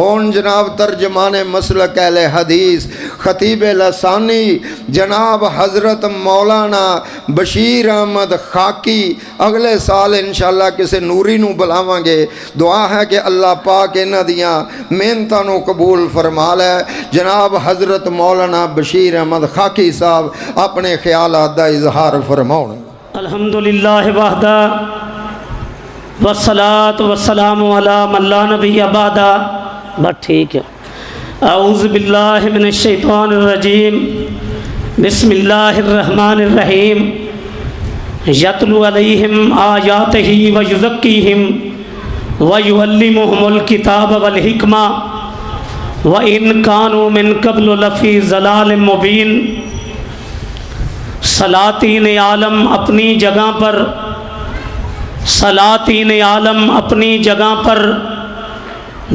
ہون جناب ترجمان مسلک اہل حدیث خطیب لسانی جناب حضرت مولانا بشیر احمد خاکی اگلے سال انشاءاللہ کسے نوری نو بلاواں گے۔ دعا ہے کہ اللہ پاک انہاں دیاں محنتاں نو قبول فرما لے۔ جناب حضرت مولانا بشیر احمد خاکی صاحب اپنے خیالات دا اظہار فرماؤں۔ الحمدللہ وحدہ والصلاة والسلام علی من لا نبی بعدہ۔ بس ٹھیک ہے۔ اعوذ باللہ من الشیطان الرجیم، بسم اللہ الرحمن الرحیم۔ یتلو علیہم آیاتہ ویزکیہم ویعلمہم الکتاب والحکمہ وَإِن كَانُوا مِن قَبْلُ لَفِي ضَلَالٍ مُبِينٍ۔ سلاطین عالم اپنی جگہ پر، سلاطین عالم اپنی جگہ پر،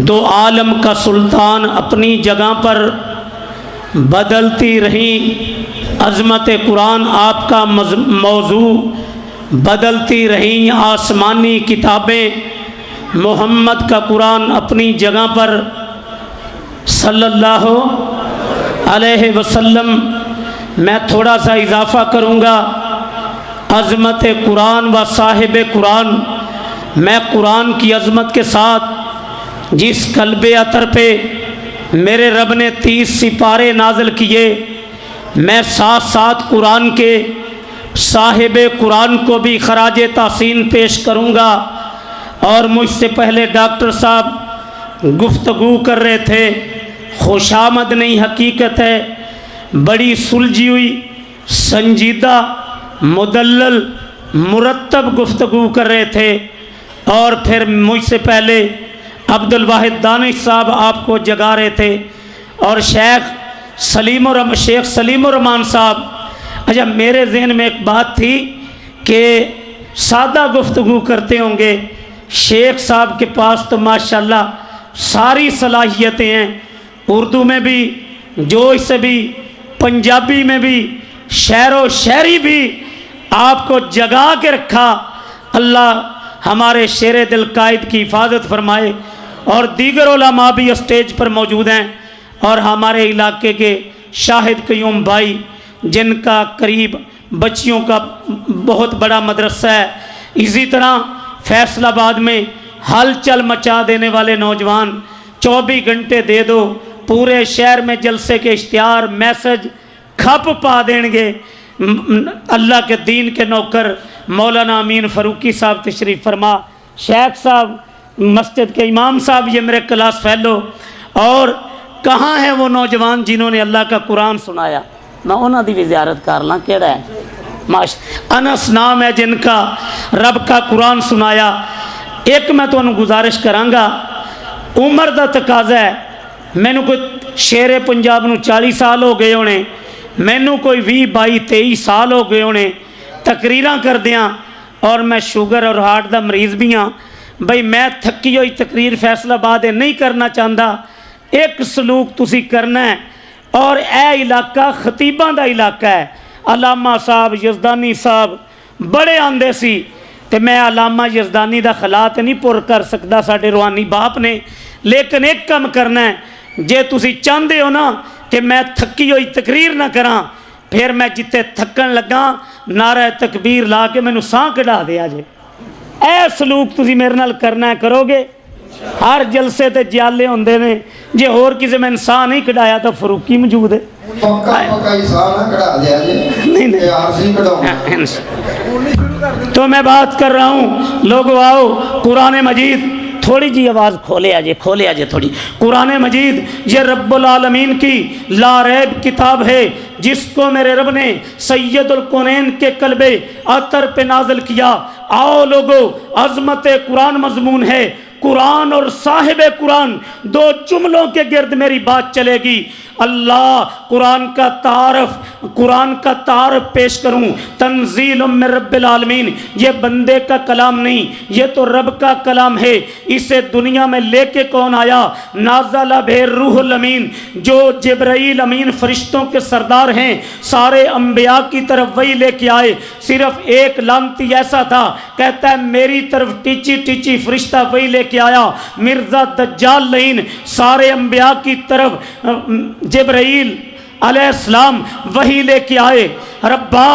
دو عالم کا سلطان اپنی جگہ پر، بدلتی رہیں عظمت قرآن آپ کا موضوع، بدلتی رہیں آسمانی کتابیں، محمد کا قرآن اپنی جگہ پر صلی اللہ علیہ وسلم۔ میں تھوڑا سا اضافہ کروں گا۔ عظمت قرآن و صاحب قرآن، میں قرآن کی عظمت کے ساتھ جس قلب عطر پہ میرے رب نے 30 سپارے نازل کیے، میں ساتھ ساتھ قرآن کے صاحب قرآن کو بھی خراج تحسین پیش کروں گا۔ اور مجھ سے پہلے ڈاکٹر صاحب گفتگو کر رہے تھے، خوش آمد نہیں حقیقت ہے، بڑی سلجھی ہوئی سنجیدہ مدلل مرتب گفتگو کر رہے تھے۔ اور پھر مجھ سے پہلے عبد الواحد دانش صاحب آپ کو جگا رہے تھے، اور شیخ سلیم الرحمان صاحب۔ اچھا، میرے ذہن میں ایک بات تھی کہ سادہ گفتگو کرتے ہوں گے، شیخ صاحب کے پاس تو ماشاءاللہ ساری صلاحیتیں ہیں، اردو میں بھی، جوش سے بھی، پنجابی میں بھی، شعر و شاعری بھی آپ کو جگا کے رکھا۔ اللہ ہمارے شیر دل قائد کی حفاظت فرمائے۔ اور دیگر علماء بھی اسٹیج پر موجود ہیں، اور ہمارے علاقے کے شاہد قیوم بھائی جن کا قریب بچیوں کا بہت بڑا مدرسہ ہے۔ اسی طرح فیصل آباد میں ہلچل مچا دینے والے نوجوان، 24 گھنٹے دے دو پورے شہر میں جلسے کے اشتہار میسج کھپ پا دیں گے۔ اللہ کے دین کے نوکر مولانا امین فاروقی صاحب تشریف فرما، شیخ صاحب مسجد کے امام صاحب، یہ میرے کلاس فیلو۔ اور کہاں ہیں وہ نوجوان جنہوں نے اللہ کا قرآن سنایا؟ میں انہوں دی بھی زیارت کر لاں، کیڑا ہے؟ انس نام ہے جن کا رب کا قرآن سنایا۔ ایک میں تو انہوں گزارش کرانگا، عمر دا تقاضا ہے، میں نے کوئی شیر پنجاب نو 40 سال ہو گئے ہونے، میں نے کوئی 20 22 23 سال ہو گئے ہونے تقریراں کر دیاں، اور میں شوگر اور ہارٹ دا مریض بھی ہاں۔ بھئی میں تھکی ہوئی تقریر فیصل آباد نہیں کرنا چاہتا، ایک سلوک تسی کرنا ہے۔ اور اے علاقہ خطیباں دا علاقہ ہے، علامہ صاحب یزدانی صاحب بڑے آندے سی، تے میں علامہ یزدانی دا خلات نہیں پور کر سکتا ساڑھے روحانی باپ نے، لیکن ایک کم کرنا ہے، جے تسی چاندے ہو نا کہ میں تھکی ہوئی تقریر نہ کراں، پھر میں جتے تھکن لگا نعرہ تکبیر لا کے میں نو ساں کڑا دیا جے۔ اے سلوک تسی میرے نال کرنا ہے، کرو گے؟ ہر جلسے تے جیالے ہوندے نے، جے اور کسی میں انسان نہیں کڑایا تو فروقی موجود ہے۔ تو میں بات کر رہا ہوں، لوگو آؤ قرآن مجید، تھوڑی جی آواز کھولے آجے تھوڑی۔ قرآن مجید یہ رب العالمین کی لا ریب کتاب ہے، جس کو میرے رب نے سید الکونین کے قلب عطر پہ نازل کیا۔ آؤ لوگو، عظمت قرآن مضمون ہے، قرآن اور صاحب قرآن دو جملوں کے گرد میری بات چلے گی۔ اللہ قرآن کا تعارف پیش کروں، تنزیل من رب العالمین، یہ بندے کا کلام نہیں، یہ تو رب کا کلام ہے۔ اسے دنیا میں لے کے کون آیا؟ نازل بہ روح الامین، جو جبرائیل امین فرشتوں کے سردار ہیں، سارے انبیاء کی طرف وہی لے کے آئے۔ صرف ایک لانتی ایسا تھا، کہتا ہے میری طرف ٹیچی ٹیچی فرشتہ وہی لے کے آیا، مرزا دجال لعین۔ سارے انبیاء کی طرف جبرائیل علیہ السلام وہی لے کے آئے۔ ربا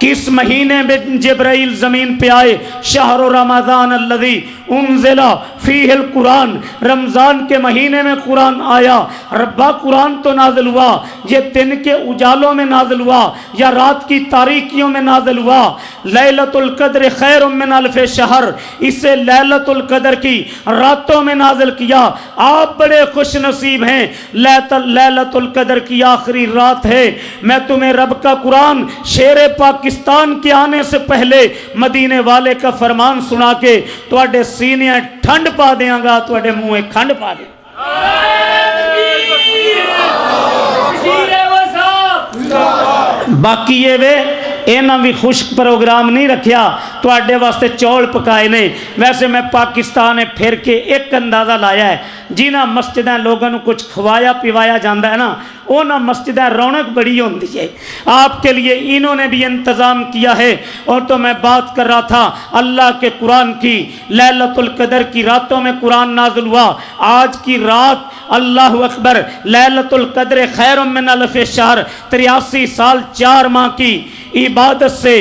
کس مہینے میں جبرائیل زمین پہ آئے؟ شہر رمضان الذی انزل فیہ القرآن، رمضان کے مہینے میں قرآن آیا۔ ربا قرآن تو نازل ہوا، یہ دن کے اجالوں میں نازل ہوا یا رات کی تاریکیوں میں نازل ہوا؟ لیلۃ القدر خیر من الف شہر، اسے لیلۃ القدر کی راتوں میں نازل کیا۔ آپ بڑے خوش نصیب ہیں، لیلۃ القدر کی آخری رات ہے۔ میں تمہیں رب کا قرآن شیر پاکستان کے آنے سے پہلے مدینے والے کا فرمان سنا کے تواڈے سینے ٹھنڈ پا دیاں گا، تواڈے منہ کھنڈ پا دیں۔ باقی یہ وے اینا بھی خشک پروگرام نہیں رکھیا، تواڈے واسطے چول پکائے نے۔ ویسے میں پاکستان پھر کے ایک اندازہ لایا ہے، جنہ مسجدیں لوگوں کو کچھ کھوایا پیوایا جاندہ ہے نا، اونا مسجدیں رونق بڑی ہوندی ہے۔ آپ کے لیے انہوں نے بھی انتظام کیا ہے۔ اور تو میں بات کر رہا تھا اللہ کے قرآن کی، لیلۃ القدر کی راتوں میں قرآن نازل ہوا۔ آج کی رات اللہ اکبر، لیلۃ القدر خیر من الف شہر، 83 سال 4 ماہ کی عبادت سے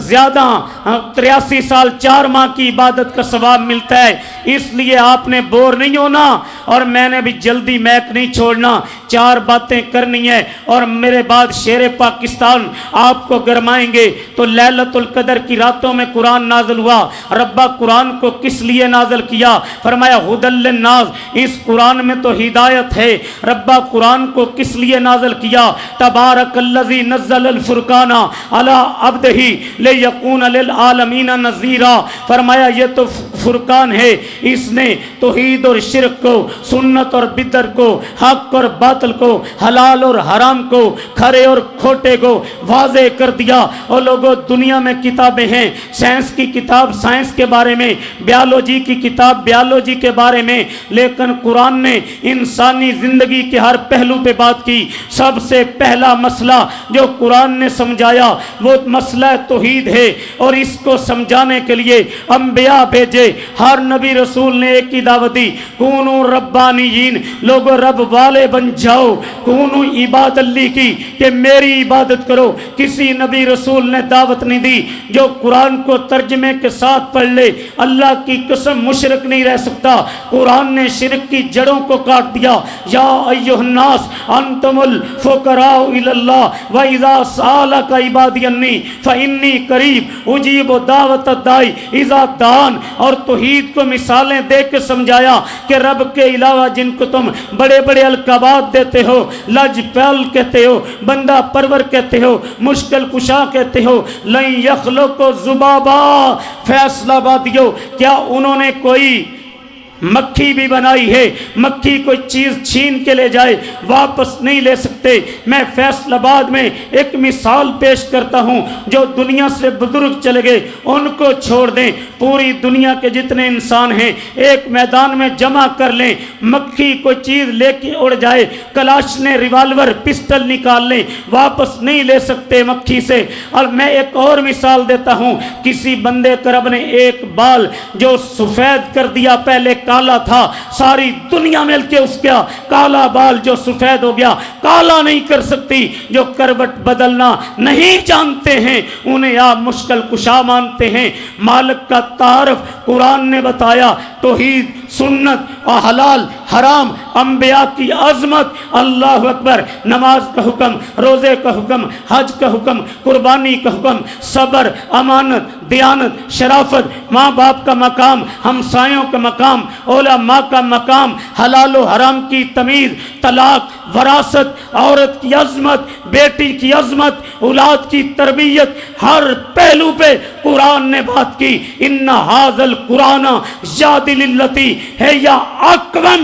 زیادہ 83 سال 4 ماہ کی عبادت کا ثواب ملتا ہے۔ اس لیے آپ نے بور نہیں ہونا، اور میں نے بھی جلدی میک نہیں چھوڑنا، 4 باتیں کرنی ہے اور میرے بعد شیر پاکستان آپ کو گرمائیں گے۔ تو لیلۃ القدر کی راتوں میں قرآن نازل ہوا۔ ربا قرآن کو کس لیے نازل کیا؟ فرمایا ھدی للناس، اس قرآن میں تو ہدایت ہے۔ ربا قرآن کو کس لیے نازل کیا؟ تبارک الذی نزل الفرقان علی عبدہ لیکون للعالمین نذیرا، فرمایا یہ تو فرقان ہے، اس نے توحید اور شرک کو، سنت اور بدعت کو، حق اور باطل کو، حلال اور حرام کو، کھرے اور کھوٹے کو واضح کر دیا۔ اور لوگوں دنیا میں کتابیں ہیں، سائنس کی کتاب سائنس کے بارے میں، بیالوجی کی کتاب بیالوجی کے بارے میں، لیکن قرآن نے انسانی زندگی کے ہر پہلو پہ بات کی۔ سب سے پہلا مسئلہ جو قرآن نے سمجھایا وہ مسئلہ توحید ہے، اور اس کو سمجھانے کے لیے انبیاء بھیجے۔ ہر نبی رسول نے ایک ہی دعوت دی، کونو ربانیین، لوگوں رب والے بن جاؤ، کونو عباد اللہ کی، کہ میری عبادت کرو۔ کسی نبی رسول نے دعوت نہیں دی جو قرآن کو ترجمے کے ساتھ پڑھ لے اللہ کی قسم مشرک نہیں رہ سکتا۔ قرآن نے شرک کی جڑوں کو کاٹ دیا۔ یا ایھا الناس انتم الفقراء الی اللہ واذا سالک عبادی انی فانی قریب اجیب دعوت الداعی اذا دعان۔ اور توحید کو مثالیں دے کے سمجھایا کہ رب کے علاوہ جن کو تم بڑے بڑے القابات دیتے ہو، لج پال کہتے ہو، بندہ پرور کہتے ہو، مشکل کشا کہتے ہو، لن یخلق ذبابا، فیصلہ بادیو، کیا انہوں نے کوئی مکھی بھی بنائی ہے؟ مکھی کوئی چیز چھین کے لے جائے واپس نہیں لے سکتے۔ میں فیصل آباد میں ایک مثال پیش کرتا ہوں، جو دنیا سے بزرگ چلے گئے ان کو چھوڑ دیں، پوری دنیا کے جتنے انسان ہیں ایک میدان میں جمع کر لیں، مکھی کوئی چیز لے کے اڑ جائے، کلاشنے ریوالور پسٹل نکال لیں، واپس نہیں لے سکتے مکھی سے۔ اور میں ایک اور مثال دیتا ہوں، کسی بندے کا رب نے ایک بال جو سفید کر دیا، پہلے کالا تھا، ساری دنیا مل کے اس کا کالا بال جو سفید ہو گیا کالا نہیں کر سکتی۔ جو کروٹ بدلنا نہیں جانتے ہیں انہیں آپ مشکل کشا مانتے ہیں۔ مالک کا تعارف قرآن نے بتایا، توحید، سنت اور حلال حرام، انبیاء کی عظمت، اللہ اکبر، نماز کا حکم، روزے کا حکم، حج کا حکم، قربانی کا حکم، صبر، امانت، دیانت، شرافت، ماں باپ کا مقام، ہمسایوں کا مقام، علماء کا مقام، حلال و حرام کی تمیز، طلاق، وراثت، عورت کی عظمت، بیٹی کی عظمت، اولاد کی تربیت، ہر پہلو پہ قرآن نے بات کی۔ ان ھذا القرآن یہدی للتی ہی اقوم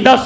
10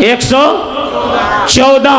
114।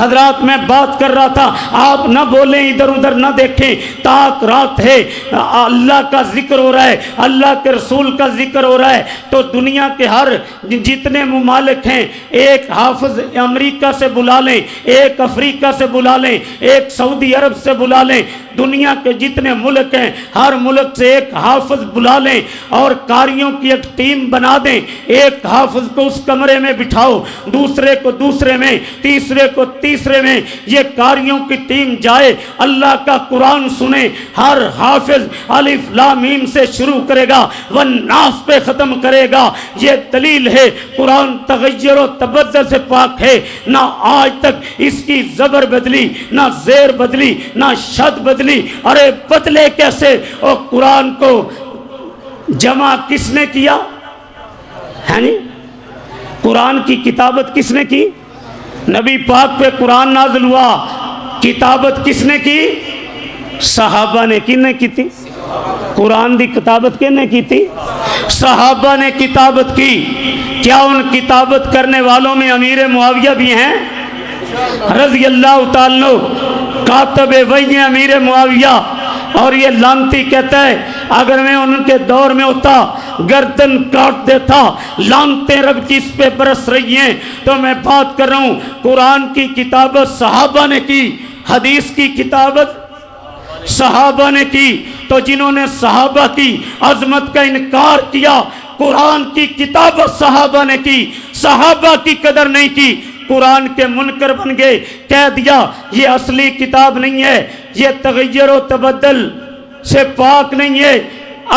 حضرات میں بات کر رہا تھا، آپ نہ بولیں، ادھر ادھر نہ دیکھیں، تاک رات ہے، اللہ کا ذکر ہو رہا ہے، اللہ کے رسول کا ذکر ہو رہا ہے، تو دنیا کے ہر جتنے ممالک ہیں، ایک حافظ امریکہ سے بلا لیں، ایک افریقہ سے بلا لیں، ایک سعودی عرب سے بلا لیں، دنیا کے جتنے ملک ہیں ہر ملک سے ایک حافظ بلا لیں اور قاریوں کی ایک ٹیم بنا دیں، ایک حافظ کو اس کمرے میں بٹھاؤ، دوسرے کو دوسرے میں، تیسرے کو تیسرے میں، یہ قاریوں کی ٹیم جائے، اللہ کا قرآن سنے، ہر حافظ الف لام میم سے شروع کرے گا والناس پہ ختم کرے گا۔ یہ دلیل ہے قرآن تغیر و تبدل سے پاک ہے، نہ آج تک اس کی زبر بدلی، نہ زیر بدلی، نہ شد بدلی۔ ارے بدلے کیسے؟ اور قرآن کو جمع کس نے کیا ہے نہیں؟ قرآن کی کتابت کس نے کی؟ نبی پاک پہ قرآن نازل ہوا، کتابت کس نے کی؟ صحابہ نے۔ کن نے کی تھی؟ قرآن دی کتابت کن نے کی تھی؟ صحابہ نے کتابت کی۔ کیا ان کتابت کرنے والوں میں امیر معاویہ بھی ہیں؟ رضی اللہ تعالیٰ کاتب وحی امیر معاویہ، اور یہ لانتی کہتا ہے اگر میں ان کے دور میں ہوتا گردن کاٹ دیتا، لانتیں رب کی اس پہ برس رہی ہیں۔ تو میں بات کر رہا ہوں قرآن کی کتابت صحابہ نے کی، حدیث کی کتابت صحابہ نے کی۔ تو جنہوں نے صحابہ کی عظمت کا انکار کیا، قرآن کی کتابت صحابہ نے کی، صحابہ کی قدر نہیں کی، قرآن کے منکر بن گئے، کہہ دیا یہ اصلی کتاب نہیں ہے، یہ تغیر و تبدل سے پاک نہیں ہے،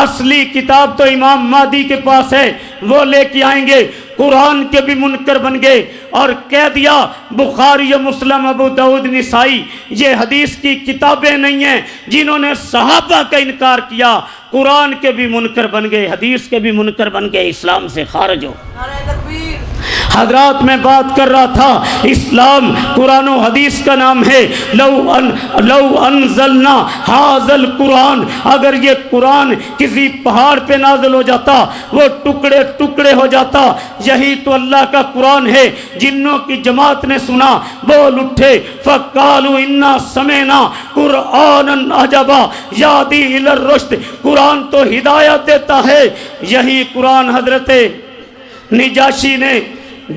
اصلی کتاب تو امام مہدی کے پاس ہے، وہ لے کے آئیں گے۔ قرآن کے بھی منکر بن گئے اور کہہ دیا بخاری و مسلم ابو داؤد نسائی یہ حدیث کی کتابیں نہیں ہیں۔ جنہوں نے صحابہ کا انکار کیا قرآن کے بھی منکر بن گئے، حدیث کے بھی منکر بن گئے، اسلام سے خارج ہو۔ حضرات میں بات کر رہا تھا اسلام قرآن و حدیث کا نام ہے۔ لو انزلنا ھذا القرآن، اگر یہ قرآن کسی پہاڑ پہ نازل ہو جاتا وہ ٹکڑے ٹکڑے ہو جاتا۔ یہی تو اللہ کا قرآن ہے۔ جنوں کی جماعت نے سنا، بول اٹھے فقالوا انا سمعنا قرآنا عجبا یہدی الی الرشد، قرآن تو ہدایت دیتا ہے۔ یہی قرآن حضرت نجاشی نے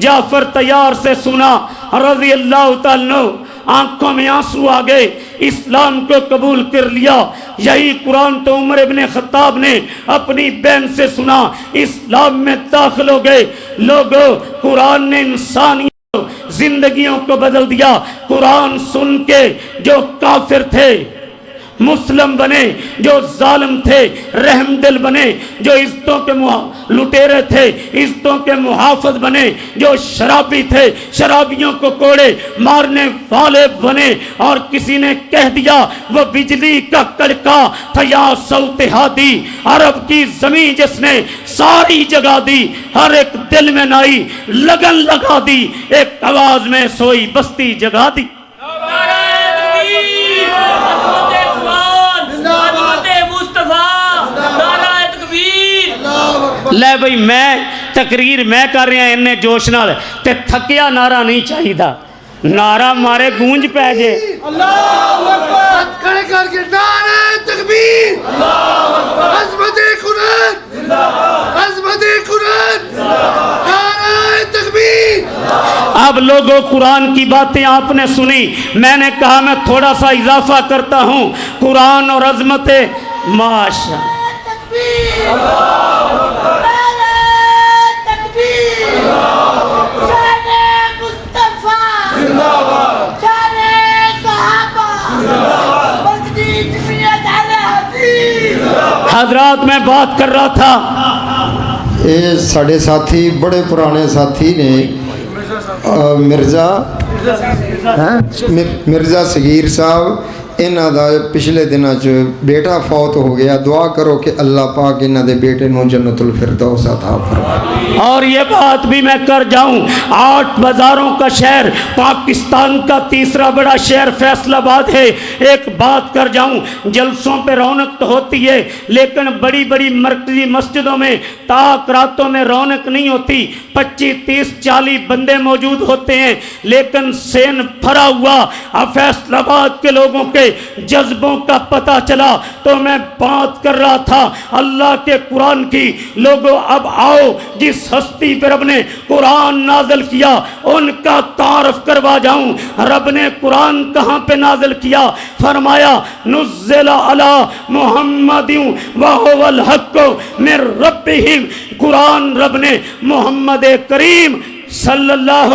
جعفر طیار سے سنا رضی اللہ تعالیٰ، آنکھوں میں آنسو آ گئے، اسلام کو قبول کر لیا۔ یہی قرآن تو عمر ابن خطاب نے اپنی بہن سے سنا، اسلام میں داخل ہو گئے۔ لوگوں قرآن نے انسانی زندگیوں کو بدل دیا۔ قرآن سن کے جو کافر تھے مسلم بنے، جو ظالم تھے رحم دل بنے، جو عزتوں کے لٹیرے تھے عزتوں کے محافظ بنے، جو شرابی تھے شرابیوں کو کوڑے مارنے والے بنے۔ اور کسی نے کہہ دیا وہ بجلی کا کڑکا تھا یا صوت ہادی، عرب کی زمین جس نے ساری جگہ دی، ہر ایک دل میں نائی لگن لگا دی، ایک آواز میں سوئی بستی جگا دی۔ لے بھئی میں تقریر میں کر رہا انہیں جوش نال تے تھکیا نعرہ نہیں چاہی دا، نعرہ مارے گونج پہ جے۔ اللہ اکبر کھڑے کر کے نعرہ تکبیر، عظمت قرآن، عظمت قرآن، نعرہ تکبیر۔ اب لوگوں قرآن کی باتیں آپ نے سنی، میں نے کہا میں تھوڑا سا اضافہ کرتا ہوں۔ قرآن اور عظمت ماشاء حضرات میں بات کر رہا تھا، یہ ساڑھے ساتھی بڑے پرانے ساتھی نے مرزا صغیر صاحب انہاں دا پچھلے دنوں چ بیٹا فوت ہو گیا، دعا کرو کہ اللہ پاک انہاں دے بیٹے نو جنت الفردوس عطا فرمائے۔ اور یہ بات بھی میں کر جاؤں، 8 بازاروں کا شہر، پاکستان کا تیسرا بڑا شہر فیصل آباد ہے۔ ایک بات کر جاؤں، جلسوں پہ رونق تو ہوتی ہے لیکن بڑی بڑی مرکزی مسجدوں میں تاک راتوں میں رونق نہیں ہوتی، 25 30 40 بندے موجود ہوتے ہیں لیکن سین بھرا ہوا۔ فیصل آباد کے لوگوں کے جذبوں کا پتہ چلا تو میں بات کر رہا تھا اللہ کے قرآن کی۔ لوگوں اب آؤ، جس ہستی پر رب نے قرآن نازل کیا ان کا تعارف کروا جاؤں۔ رب نے قرآن کہاں پہ نازل کیا؟ فرمایا نزل علی محمد وہو الحق من ربہم۔ قرآن رب نے محمد کریم صلی اللہ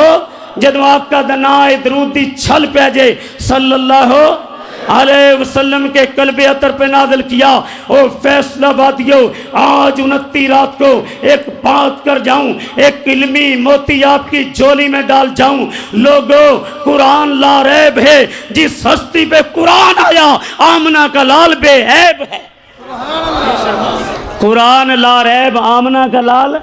جدو آقا دنائے درودی چھل پیجے صلی اللہ علیہ وسلم کے قلب عطر پہ نازل کیا۔ اور فیصلہ آبادیوں، آج 29 رات کو ایک بات کر جاؤں، ایک علمی موتی آپ کی جھولی میں ڈال جاؤں۔ لوگوں، قرآن لا ریب ہے، جس ہستی پہ قرآن آیا آمنہ کا لال بے عیب ہے۔ قرآن لا ریب، آمنہ کا لال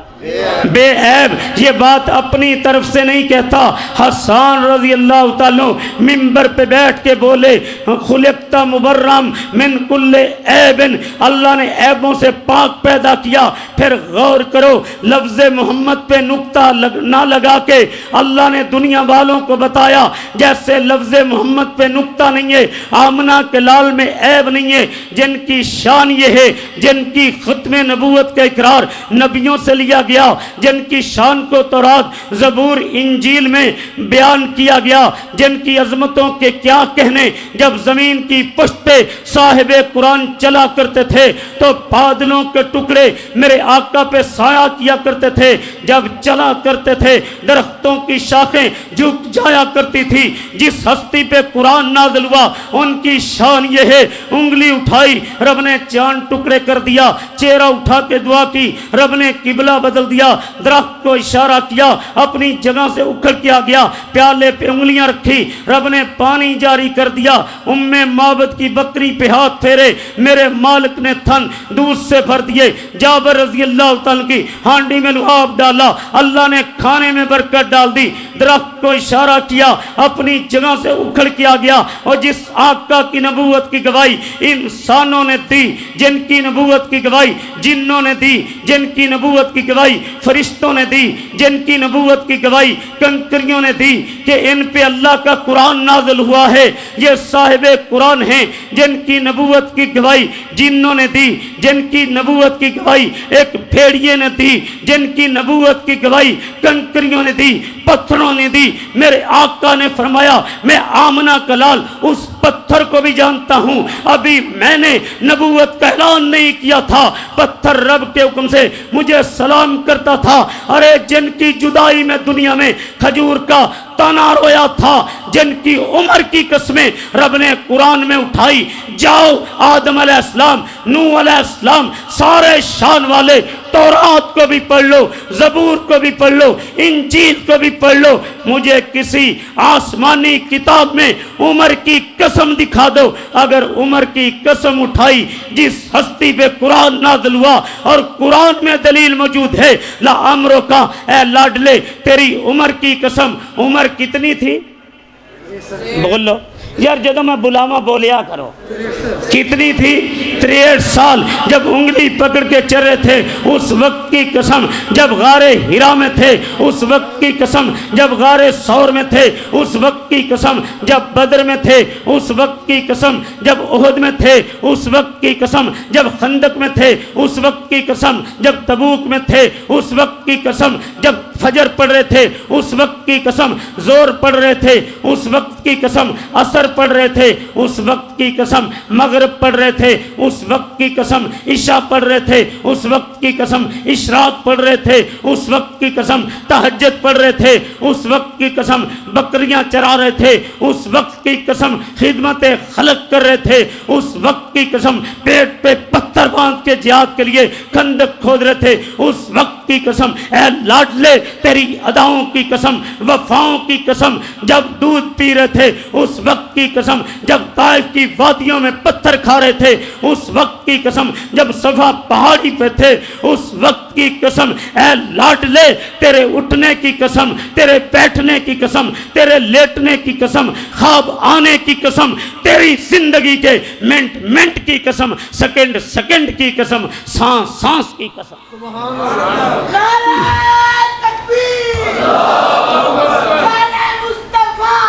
بے عیب۔ یہ بات اپنی طرف سے نہیں کہتا، حسان رضی اللہ تعالیٰ ممبر پہ بیٹھ کے بولے خلقت مبرم من کل عیب، اللہ نے عیبوں سے پاک پیدا کیا۔ پھر غور کرو، لفظ محمد پہ نقطہ نہ لگا کے اللہ نے دنیا والوں کو بتایا جیسے لفظ محمد پہ نقطہ نہیں ہے، آمنہ کے لال میں عیب نہیں ہے۔ جن کی شان یہ ہے، جن کی ختم نبوت کا اقرار نبیوں سے لیا گیا، جن کی شان کو تورات زبور انجیل میں بیان کیا گیا، جن کی عظمتوں کے کیا کہنے۔ جب زمین کی پشت پہ صاحب قرآن چلا کرتے تھے تو بادلوں کے ٹکڑے میرے آقا پہ سایہ کیا کرتے تھے، جب چلا کرتے تھے درختوں کی شاخیں جھک جایا کرتی تھی۔ جس ہستی پہ قرآن نازل ہوا ان کی شان یہ ہے، انگلی اٹھائی رب نے چاند ٹکڑے کر دیا، چہرہ اٹھا کے دعا کی رب نے قبلہ بدل دیا، درخت کو اشارہ کیا اپنی جگہ سے اکھڑ کے آ گیا، پیالے پہ انگلیاں رکھی رب نے پانی جاری کر دیا، ام معبد کی بکری پہ ہاتھ پھیرے میرے مالک نے تھن دودھ سے بھر دیے، جابر رضی اللہ تعالیٰ کی ہانڈی میں لعاب ڈالا، اللہ نے کھانے میں برکت ڈال دی، درخت کو اشارہ کیا اپنی جگہ سے اکھڑ کے آ گیا۔ اور جس آقا کی نبوت کی گواہی انسانوں نے دی، جن کی نبوت کی گواہی جنوں نے دی، جن کی نبوت کی گواہی فرشتوں نے دی، جن کی نبوت کی گواہی کنکریوں نے دی کہ ان پہ اللہ کا قرآن نازل ہوا ہے، یہ صاحب قرآن ہیں۔ جن کی نبوت کی گواہی جنوں نے دی، جن کی نبوت کی گواہی ایک بھیڑیے نے دی، جن کی نبوت کی گواہی کنکریوں نے دی، پتھروں نے دی۔ میرے آقا نے فرمایا میں آمنہ کا لال اس پتھر کو بھی جانتا ہوں، ابھی میں نے نبوت کا اعلان نہیں کیا تھا پتھر رب کے حکم سے مجھے سلام کرتا تھا۔ ارے جن کی جدائی میں دنیا میں کھجور کا تنا رویا تھا، جن کی عمر کی قسمیں رب نے قرآن میں اٹھائی، جاؤ آدم علیہ السلام، نوح علیہ السلام، سارے شان والے تورات کو بھی پڑھ لو، زبور کو بھی پڑھ لو، انجیل کو بھی پڑھ لو، مجھے کسی آسمانی کتاب میں عمر کی قسم دکھا دو۔ اگر عمر کی قسم اٹھائی جس ہستی پہ قرآن نازل ہوا اور قرآن میں دلیل موجود ہے، لا امرو کا اے لاڈلے تیری عمر کی قسم، عمر کتنی تھی؟ بولو یار، جدو میں بلاوا بولیا کرو، کتنی تھی؟ 63 سال جب انگلی پکڑ کے چل رہے تھے اس وقت کی قسم، جب غار ہرا میں تھے اس وقت کی قسم، جب غار ثور میں تھے اس وقت کی قسم، جب بدر میں تھے اس وقت کی قسم، جب احد میں تھے اس وقت کی قسم، جب خندق میں تھے اس وقت کی قسم، جب تبوک میں تھے اس وقت کی قسم، جب فجر پڑھ رہے تھے اس وقت کی قسم، زور پڑھ رہے تھے اس وقت کی قسم، عصر پڑھ رہے تھے اس وقت کی قسم، مغرب پڑھ رہے تھے اس وقت کی قسم، عشاء پڑھ رہے تھے اس وقت کی قسم، اشراق پڑھ رہے تھے اس وقت کی قسم، تہجد پڑھ رہے تھے اس وقت کی قسم، بکریاں چرا رہے تھے اس وقت کی قسم، خدمت خلق کر رہے تھے اس وقت کی قسم، پیٹ پہ پتھر باندھ کے جہاد کے لیے خندق کھود رہے تھے اس وقت کی قسم، اے لاڈلے تیری اداؤں کی قسم، وفاؤں کی قسم، جب دودھ پی رہے تھے اس وقت کی قسم جب طائف کی وادیوں میں پتھر کھا رہے تھے، اس وقت کی قسم جب صفا پہاڑی پہ تھے، اس وقت کی قسم، اے لاڈلے تیرے اٹھنے کی قسم، تیرے بیٹھنے کی قسم، تیرے لیٹنے کی قسم، خواب آنے کی قسم، تیری زندگی کے منٹ منٹ کی قسم، سیکنڈ سیکنڈ کی قسم، سانس سانس کی قسم۔ نعرہ تکبیر، شان مصطفیٰ،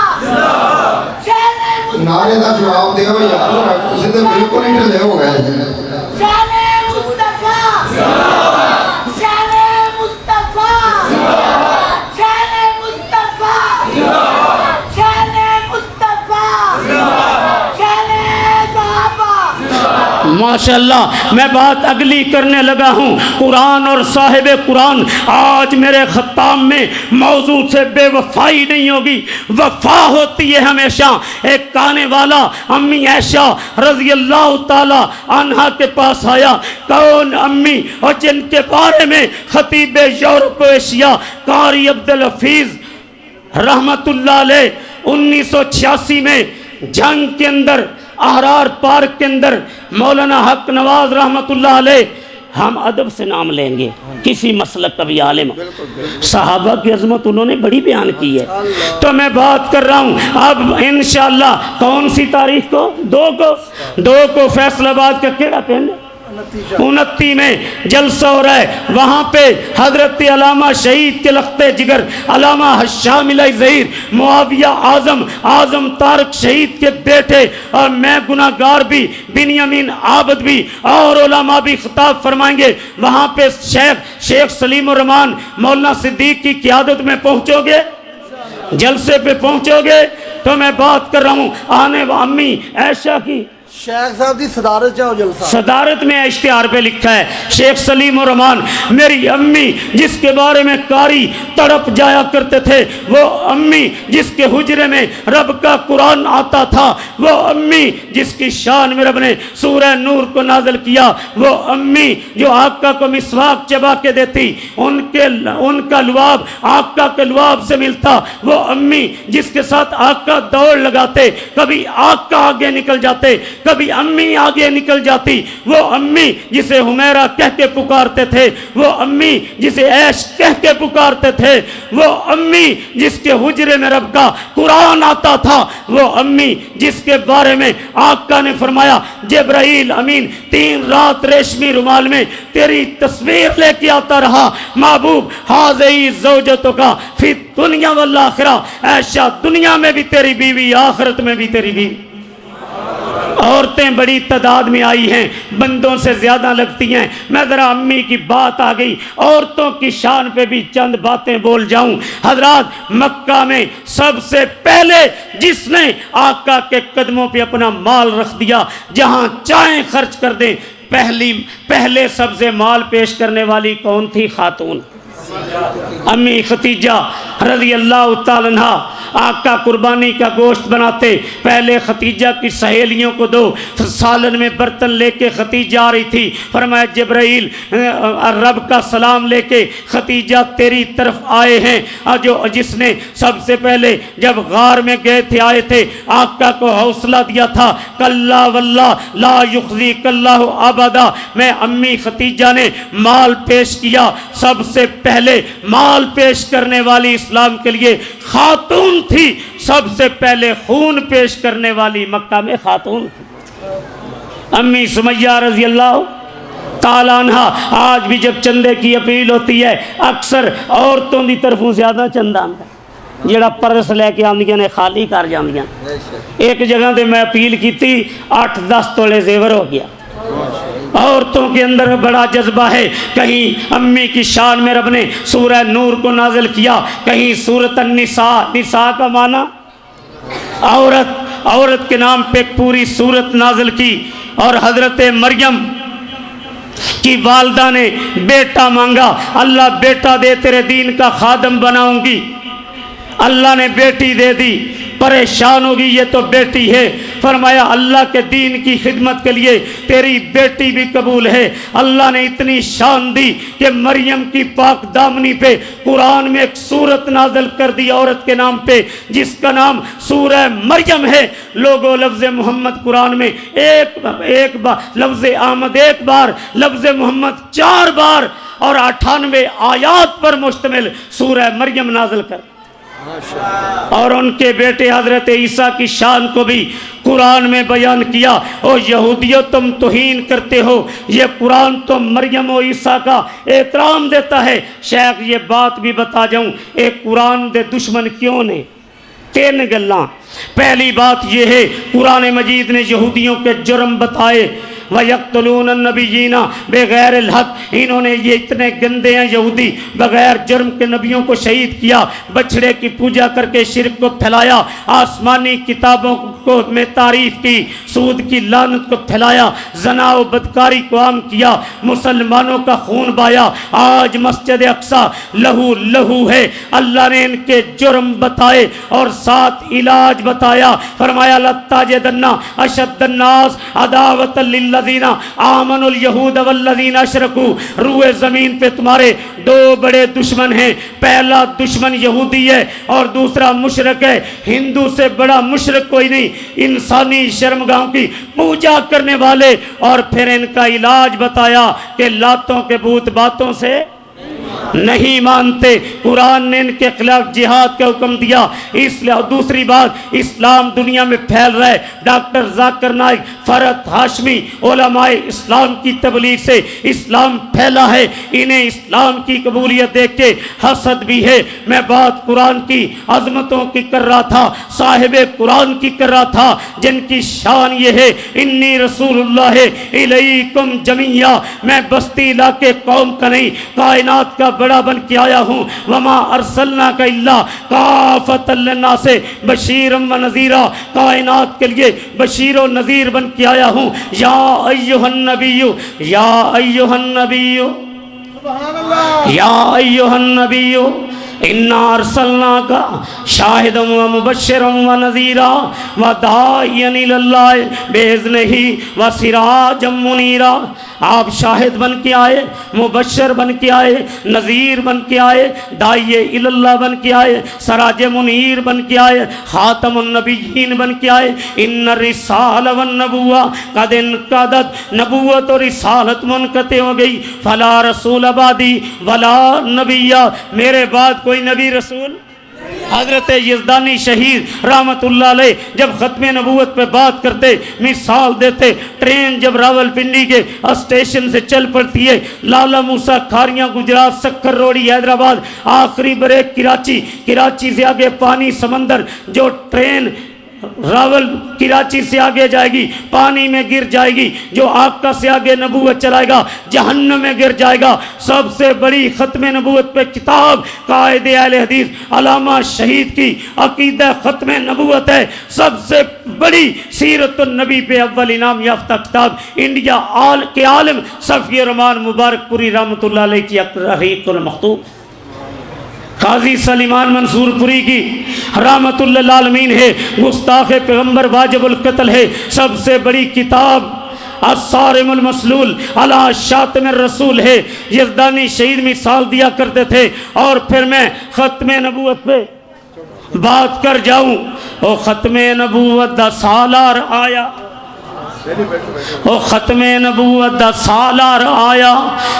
شان نعرے کا جواب دیو یار، تسی تے بالکل ہی ڈھلے ہو گئے ہیں۔ شان مصطفیٰ، شان مصطفیٰ، شان مصطفیٰ، شان مصطفیٰ، شان صحابہ۔ ماشاءاللہ، میں بات اگلی کرنے لگا ہوں، قرآن اور صاحب قرآن۔ آج میرے خطاب میں موضوع سے بے وفائی نہیں ہوگی، وفا ہوتی ہے ہمیشہ۔ ایک آنے والا امی عائشہ رضی اللہ تعالی عنہا کے پاس آیا، کون امی؟ اور جن کے بارے میں خطیب یورپ و ایشیا قاری عبدالحفیظ رحمت اللہ علیہ 1986 میں جنگ کے اندر، احرار پارک کے اندر، مولانا حق نواز رحمت اللہ علیہ، ہم ادب سے نام لیں گے، کسی مسلک کا بھی عالم، صحابہ کی عظمت انہوں نے بڑی بیان کی ہے۔ تو میں بات کر رہا ہوں اب انشاءاللہ کون سی تاریخ کو؟ 2 کو فیصل آباد کا کیڑا پنڈ 29 میں جلسہ ہو رہا ہے، وہاں پہ حضرت علامہ شہید کے لختے جگر علامہ حشام الہی ظہیر، معاویہ اعظم طارق شہید کے بیٹے، اور میں گناہگار بھی، بنیامین عابد بھی، اور علماء بھی خطاب فرمائیں گے۔ وہاں پہ شیخ سلیم الرحمان مولانا صدیق کی قیادت میں پہنچو گے، جلسے پہ پہنچو گے؟ تو میں بات کر رہا ہوں آنے امی عائشہ کی شیخ صاحب دی صدارت جاؤ جلسہ، صدارت میں اشتہار پہ لکھا ہے شیخ سلیم الرحمان۔ میری امی جس کے بارے میں قاری تڑپ جایا کرتے تھے، وہ امی جس کے حجرے میں رب کا قرآن آتا تھا، وہ امی جس کی شان میں رب نے سورہ نور کو نازل کیا، وہ امی جو آقا کو مسواک چبا کے دیتی، ان کا لعاب آقا کے لعاب سے ملتا، وہ امی جس کے ساتھ آقا دوڑ لگاتے، کبھی آقا آگے نکل جاتے، کبھی امی آگے نکل جاتی، وہ امی جسے حمیرہ کہہ کے پکارتے تھے، وہ امی جسے عیش کہہ کے پکارتے تھے، وہ امی جس کے حجرے میں رب کا قرآن آتا تھا، وہ امی جس کے بارے میں آقا نے فرمایا جبرائیل امین 3 رات ریشمی رومال میں تیری تصویر لے کے آتا رہا، محبوب حاضی زوجتوں کا فی دنیا والآخرہ، عائشہ دنیا میں بھی تیری بیوی، آخرت میں بھی تیری بیوی۔ عورتیں بڑی تعداد میں آئی ہیں، بندوں سے زیادہ لگتی ہیں، میں ذرا امی کی بات آ گئی، عورتوں کی شان پہ بھی چند باتیں بول جاؤں۔ حضرات، مکہ میں سب سے پہلے جس نے آقا کے قدموں پہ اپنا مال رکھ دیا، جہاں چاہیں خرچ کر دیں، پہلے سبز مال پیش کرنے والی کون تھی؟ خاتون امی ختیجہ رضی اللہ تعالی عنہ۔ آقا قربانی کا گوشت بناتے، پہلے ختیجہ کی سہیلیوں کو دو، سالن میں برتن لے کے ختیجہ آ رہی تھی، فرمایا جبرائیل رب کا سلام لے کے ختیجہ تیری طرف آئے ہیں، جس نے سب سے پہلے جب غار میں گئے تھے، آئے تھے، آقا کو حوصلہ دیا تھا، کلا واللہ لا یخزیک اللہ ابدا۔ میں امی ختیجہ نے مال پیش کیا، سب سے پہلے مال پیش کرنے والی اسلام کے لیے خاتون تھی، سب سے پہلے خون پیش کرنے والی مکہ میں خاتون تھی، امی سمیہ رضی اللہ تعالیٰ عنہ۔ آج بھی جب چندے کی اپیل ہوتی ہے، اکثر عورتوں دی طرفوں زیادہ چندہ آتا ہے، جڑا پرس لے کے آندیاں نے خالی کر جاندیاں۔ ایک جگہ تے میں اپیل کی تھی، 8-10 تولے زیور ہو گیا۔ عورتوں کے اندر بڑا جذبہ ہے، کہیں امی کی شان میں رب نے سورہ نور کو نازل کیا، کہیں سورۃ النساء، نساء کا معنی عورت کے نام پہ پوری سورت نازل کی، اور حضرت مریم کی والدہ نے بیٹا مانگا، اللہ بیٹا دے، تیرے دین کا خادم بناؤں گی، اللہ نے بیٹی دے دی۔ پریشان ہوگی یہ تو بیٹی ہے. فرمایا اللہ کے دین کی خدمت کے لیے تیری بیٹی بھی قبول ہے. اللہ نے اتنی شان دی کہ مریم کی پاک دامنی پہ قرآن میں ایک سورت نازل کر دی عورت کے نام پہ جس کا نام سورہ مریم ہے. لوگوں لفظ محمد قرآن میں ایک بار لفظ آمد ایک بار, لفظ محمد 4 بار اور 98 آیات پر مشتمل سورہ مریم نازل کر اور ان کے بیٹے حضرت عیسیٰ کی شان کو بھی قرآن میں بیان کیا. او یہودیوں تم توہین کرتے ہو, یہ قرآن تو مریم و عیسیٰ کا احترام دیتا ہے. شیخ یہ بات بھی بتا جاؤں ایک قرآن دے دشمن کیوں نے 3 گلاں. پہلی بات یہ ہے قرآن مجید نے یہودیوں کے جرم بتائے. وَيَقْتُلُونَ النَّبِيِّينَ بغیر الحق, انہوں نے یہ اتنے گندے ہیں یہودی, بغیر جرم کے نبیوں کو شہید کیا, بچھڑے کی پوجا کر کے شرک کو پھیلایا, آسمانی کتابوں کو میں تعریف کی, سود کی لعنت کو پھیلایا, زنا و بدکاری کو عام کیا, مسلمانوں کا خون بایا. آج مسجد اقصی لہو لہو ہے. اللہ نے ان کے جرم بتائے اور ساتھ علاج بتایا. فرمایا لَتَجِدَنَّ أَشَدَّ النَّاسِ عَدَاوَةً لِلَّذِينَ آمنوا اليہود والذین اشرکوا. روئے زمین پہ تمہارے 2 بڑے دشمن ہیں. پہلا دشمن یہودی ہے اور دوسرا مشرک ہے. ہندو سے بڑا مشرک کوئی نہیں, انسانی شرمگاہوں کی پوجا کرنے والے. اور پھر ان کا علاج بتایا کہ لاتوں کے بت باتوں سے نہیں مانتے. قرآن نے ان کے خلاف جہاد کا حکم دیا. اس لیے دوسری بات اسلام دنیا میں پھیل رہا ہے. ڈاکٹر ذاکر نائک, فرحت ہاشمی, علماء اسلام کی تبلیغ سے اسلام پھیلا ہے. انہیں اسلام کی قبولیت دیکھ کے حسد بھی ہے. میں بات قرآن کی عظمتوں کی کر رہا تھا, صاحب قرآن کی کر رہا تھا جن کی شان یہ ہے انی رسول اللہ الیکم جمیعا. میں بستی علاقے قوم کا نہیں کائنات کا بڑا بن کے آیا ہوں. وما ارسلناک الا کافۃ للناس بشیرا و نذیرا, کائنات کے لیے بشیر و نذیر بن کے آیا ہوں. یا ایھا النبی, یا ایھا النبی, یا ایھا النبی انا ارسلناک شاہدا و مبشرا و نذیرا و داعیا الی اللہ باذنہ و سراجا منیرا. آپ شاہد بن کے آئے, مبشر بن کے آئے, نذیر بن کے آئے, داعی اللہ بن کے آئے, سراج منیر بن کے آئے, خاتم النبیین بن کے آئے. ان الرسالہ والنبوہ قد انقضت, نبوت اور رسالت منقطع ہو گئی. فلا رسول بعدی ولا نبی, میرے بعد کوئی نبی رسول. حضرت یزدانی شہید رحمت اللہ علیہ جب ختم نبوت پہ بات کرتے مثال دیتے, ٹرین جب راول پنڈی کے اسٹیشن سے چل پڑتی ہے, لالا موسیٰ کھاریاں گجرات, سکر روڑی حیدرآباد, آخری بریک کراچی, کراچی سے آگے پانی سمندر. جو ٹرین راول کراچی سے آگے جائے گی پانی میں گر جائے گی, جو آقا سے آگے نبوت چلائے گا جہنم میں گر جائے گا. سب سے بڑی ختم نبوت پہ کتاب قائد اہل حدیث علامہ شہید کی عقیدہ ختم نبوت ہے. سب سے بڑی سیرت النبی پہ اول انعام یافتہ کتاب انڈیا کے عالم صفی الرحمان مبارک پوری رحمۃ اللہ علیہ کی رحیق المختوم. قاضی سلیمان منصور پوری کی رحمت اللہ العالمین ہے, گستاخ پیغمبر واجب القتل ہے. سب سے بڑی کتاب الصارم المسلول علی شاتم الرسول ہے. یزدانی شہید مثال دیا کرتے تھے. اور پھر میں ختم نبوت پہ بات کر جاؤں. او ختم نبوت دا سالار آیا, او ختم نبوت دا سالار آیا,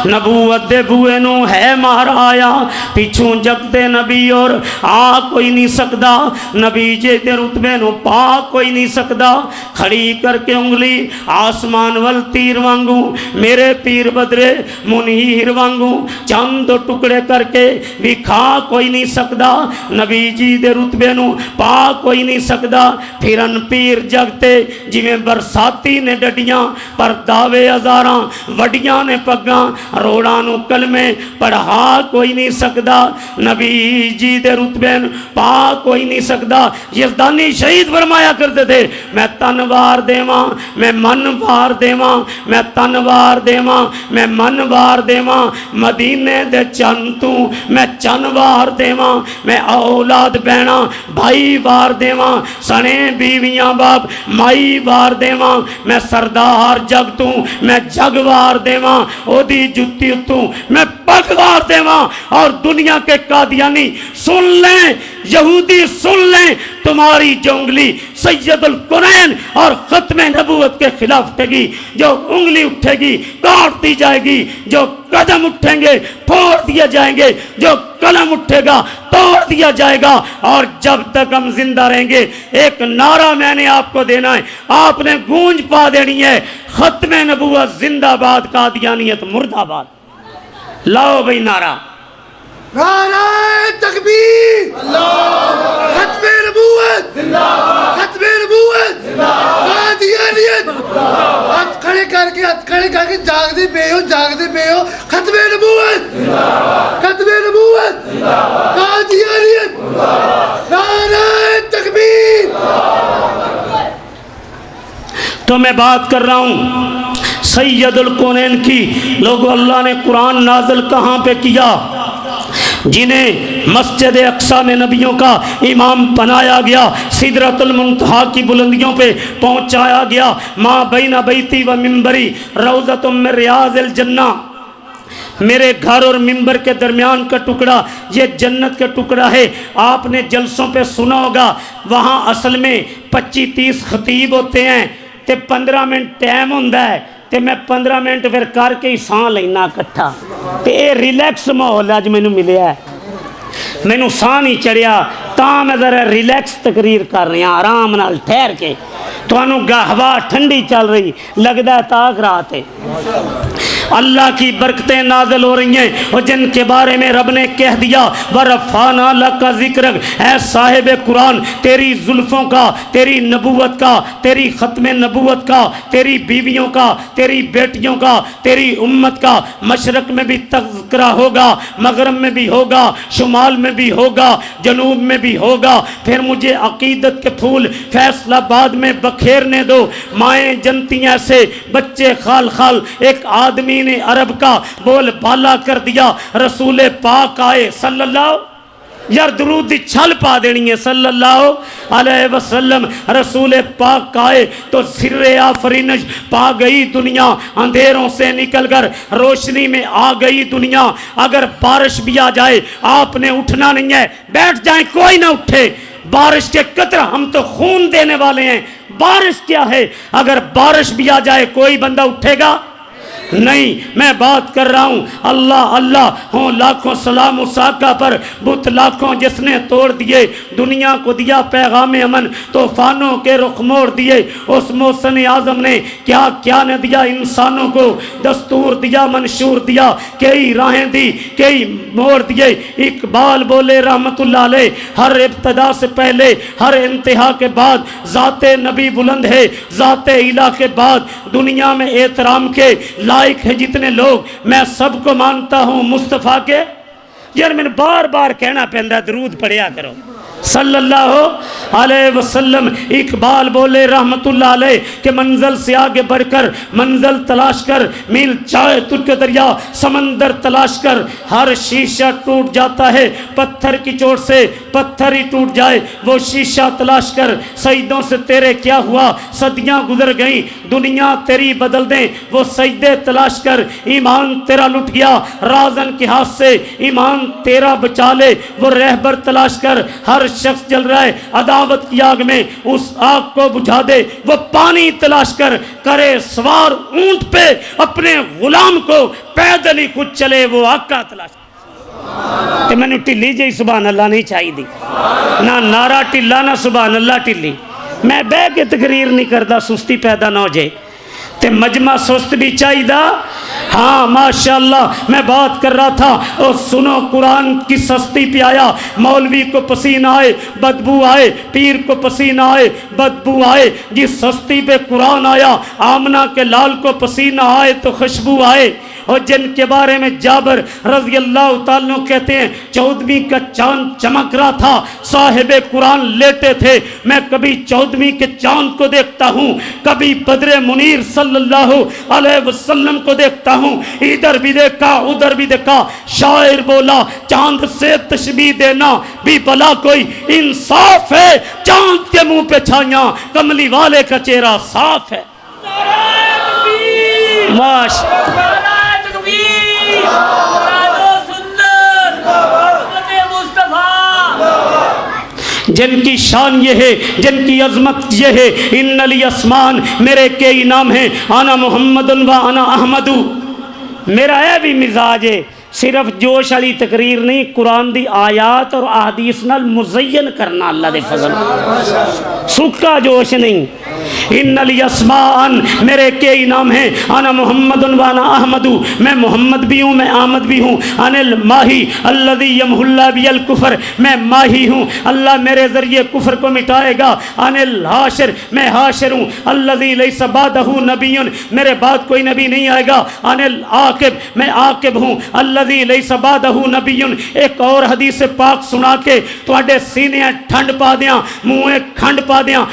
نبوت دے بوئے نو ہے مار آیا. پیچھوں جگ دے نبی اور آ کوئی نہیں سکدا, نبی جے دے رتبے نو پا کوئی نہیں سکدا. کھڑی کر کے انگلی آسمان ول تیر وانگوں, میرے پیر بدرے منیر وانگوں, چند ٹکڑے کر کے وکھا کوئی نہیں سکدا. نبی جی دے رتبے نو پا کوئی نہیں سکدا. پھرن پیر جگتے جویں برساتی بھائی نے ڈڈیاں پر دعوے ہزاراں، وڈیاں نے پگاں روڑاں نو کلمے پڑھا کوئی نہیں سکدا، نبی جی دے رتبے پا کوئی نہیں سکدا۔ یزدانی شہید فرمایا کرتے تھے میں تنوار دیواں میں منوار دیواں، میں تنوار دیواں میں منوار دیواں، مدینے دے چن تو میں چنوار دیواں، میں اولاد بہنا بھائی وار دیواں، سنے بیویاں باپ مائی وار دیواں، میں سردار جگ تو میں جگوار دیواں، او دی جتی تو میں پگوار دیواں۔ اور دنیا کے قادیانی سن لیں، یہودی سن لیں، تمہاری جو انگلی سید القرآن اور ختم نبوت کے خلاف اٹھے گی، جو انگلی اٹھے گی کاٹ دی جائے گی، جو قدم اٹھیں گے پھوڑ دیا جائیں گے، جو قلم اٹھے گا توڑ دیا جائے گا۔ اور جب تک ہم زندہ رہیں گے ایک نعرہ میں نے آپ کو دینا ہے، آپ نے گونج پا دینی ہے، ختم نبوت زندہ باد، قادیانیت مرد آباد۔ لاؤ بھئی نعرہ، نعرہ تکبیر، ختم نبوت، ختم نبوت، قادیانیت، ہاتھ کھڑے کر کے جاگ دے پے ہو، ختم نبوت، ختم نبوت، قادیانیت، نعرہ تکبیر۔ تو میں بات کر رہا ہوں سید الکونین کی۔ لوگوں، اللہ نے قرآن نازل کہاں پہ کیا؟ جنہیں مسجد اقصیٰ میں نبیوں کا امام بنایا گیا، سدرۃ المنتہا کی بلندیوں پہ پہنچایا گیا۔ ما بین بیتی و منبری روضۃ من ریاض الجنہ، میرے گھر اور منبر کے درمیان کا ٹکڑا یہ جنت کا ٹکڑا ہے۔ آپ نے جلسوں پہ سنا ہوگا، وہاں اصل میں 25-30 خطیب ہوتے ہیں تے 15 منٹ ٹائم ہوندہ ہے تے میں 15 منٹ پھر کر کے ہی سان لینا کٹھا تے اے ریلیکس ماحول اج مینوں ملیا ہے، مینوں سان ہی چڑھیا تاں میں ذرا ریلیکس تقریر کر رہی ہاں، آرام نال ٹھہر کے، تانوں ہوا ٹھنڈی چل رہی لگدا ہے تاک رات ہے۔ اللہ کی برکتیں نازل ہو رہی ہیں، اور جن کے بارے میں رب نے کہہ دیا وَرَفَعْنَا لَكَ ذِكْرَكَ، اے صاحب قرآن تیری زلفوں کا، تیری نبوت کا، تیری ختم نبوت کا، تیری بیویوں کا، تیری بیٹیوں کا، تیری امت کا مشرق میں بھی تذکرہ ہوگا، مغرب میں بھی ہوگا، شمال میں بھی ہوگا، جنوب میں بھی ہوگا۔ پھر مجھے عقیدت کے پھول فیصل آباد میں بکھیرنے دو، مائیں جنتی ایسے بچے خال خال، ایک آدمی نے عرب کا بول بالا کر دیا، رسول پاک آئے صلی اللہ، یار درود دی چھل پا دینی ہے صلی اللہ علیہ وسلم، رسول پاک آئے تو سر آفرینش پا گئی دنیا، اندھیروں سے نکل کر روشنی میں آ گئی دنیا۔ اگر بارش بھی آ جائے آپ نے اٹھنا نہیں ہے، بیٹھ جائیں کوئی نہ اٹھے، بارش کے قطرہ ہم تو خون دینے والے ہیں، بارش کیا ہے؟ اگر بارش بھی آ جائے کوئی بندہ اٹھے گا نہیں۔ میں بات کر رہا ہوں اللہ اللہ ہوں لاکھوں سلام اس آقا پر، بت لاکھوں جس نے توڑ دیے، دنیا کو دیا پیغام امن، طوفانوں کے رخ موڑ دیے۔ اس محسن اعظم نے کیا کیا نہ دیا انسانوں کو، دستور دیا منشور دیا، کئی راہیں دی کئی موڑ دیے۔ اقبال بولے رحمت اللہ علیہ، ہر ابتدا سے پہلے ہر انتہا کے بعد ذات نبی بلند ہے، ذات الہ کے بعد دنیا میں احترام کے لائق ہے جتنے لوگ، میں سب کو مانتا ہوں مصطفیٰ کے۔ یار میں بار بار کہنا پہندا درود پڑھیا کرو صلی اللہ علیہ وسلم۔ اقبال بولے رحمت اللہ علیہ کہ منزل سے آگے بڑھ کر منزل تلاش کر، میل چاہے ترک دریا سمندر تلاش کر، ہر شیشہ ٹوٹ جاتا ہے پتھر کی چوٹ سے، پتھر ہی ٹوٹ جائے وہ شیشہ تلاش کر۔ سجدوں سے تیرے کیا ہوا، صدیاں گزر گئیں دنیا تیری بدل دیں وہ سجدے تلاش کر۔ ایمان تیرا لٹ گیا رازن کے ہاتھ سے، ایمان تیرا بچا لے وہ رہبر تلاش کر۔ ہر شخص جل رہا ہے عداوت کی آگ میں، اس آگ کو بجھا دے وہ پانی تلاش کر۔ کرے سوار اونٹ پہ اپنے غلام کو، پیدل ہی خود چلے وہ آقا تلاش کر۔ کہ میں نے ٹلی جائی سبحان اللہ نہیں چاہی دی، نہ نعرہ ٹلا نہ سبحان اللہ ٹلی، میں بے کے تقریر نہیں کرتا سستی پیدا نہ ہو جائے تے مجمع سست بھی چاہی دا ہاں ماشاءاللہ میں بات کر رہا تھا، اور سنو قرآن کی سستی پہ آیا، مولوی کو پسینہ آئے بدبو آئے، پیر کو پسینہ آئے بدبو آئے، جس سستی پہ قرآن آیا آمنہ کے لال کو پسینہ آئے تو خوشبو آئے۔ اور جن کے بارے میں جابر رضی اللہ تعالیٰ کہتے ہیں 14ویں کا چاند چمک رہا تھا، صاحب قرآن لیٹے تھے، میں کبھی 14ویں کے چاند کو دیکھتا ہوں، کبھی بدر منیر صلی اللہ علیہ وسلم کو دیکھتا ہوں، ادھر بھی دیکھا ادھر بھی دیکھا۔ شاعر بولا چاند سے تشبیہ دینا بھی بلا کوئی انصاف ہے، چاند کے منہ پہ چھائیاں کملی والے کا چہرہ صاف ہے۔ جن کی شان یہ ہے، جن کی عظمت یہ ہے، ان علی اسمان میرے کئی نام ہیں، انا محمد و انا احمد، میرا یہ بھی مزاج ہے، صرف جوش علی تقریر نہیں، قرآن دی آیات اور احادیث نال مزین کرنا اللہ دے فضل، سکا جوش نہیں۔ ان علی اسمان میرے کئی نام ہیں، انا محمد و انا احمد، میں محمد بھی ہوں میں احمد بھی ہوں، انا الماہی الذی یمحو اللہ بی الکفر، میں ماہی ہوں، اللہ میرے ذریعے کفر کو مٹائے گا، انا الحاشر، میں حاشر ہوں، الذی لیس بعدہ نبی، میرے بعد کوئی نبی نہیں آئے گا، انا العاقب، میں عاقب ہوں، الذی لیس بعدہ نبی۔ ایک اور حدیث پاک سنا کے تواڈے سینے ٹھنڈ پا دیاں، منہ کھنڈ پا دیاں،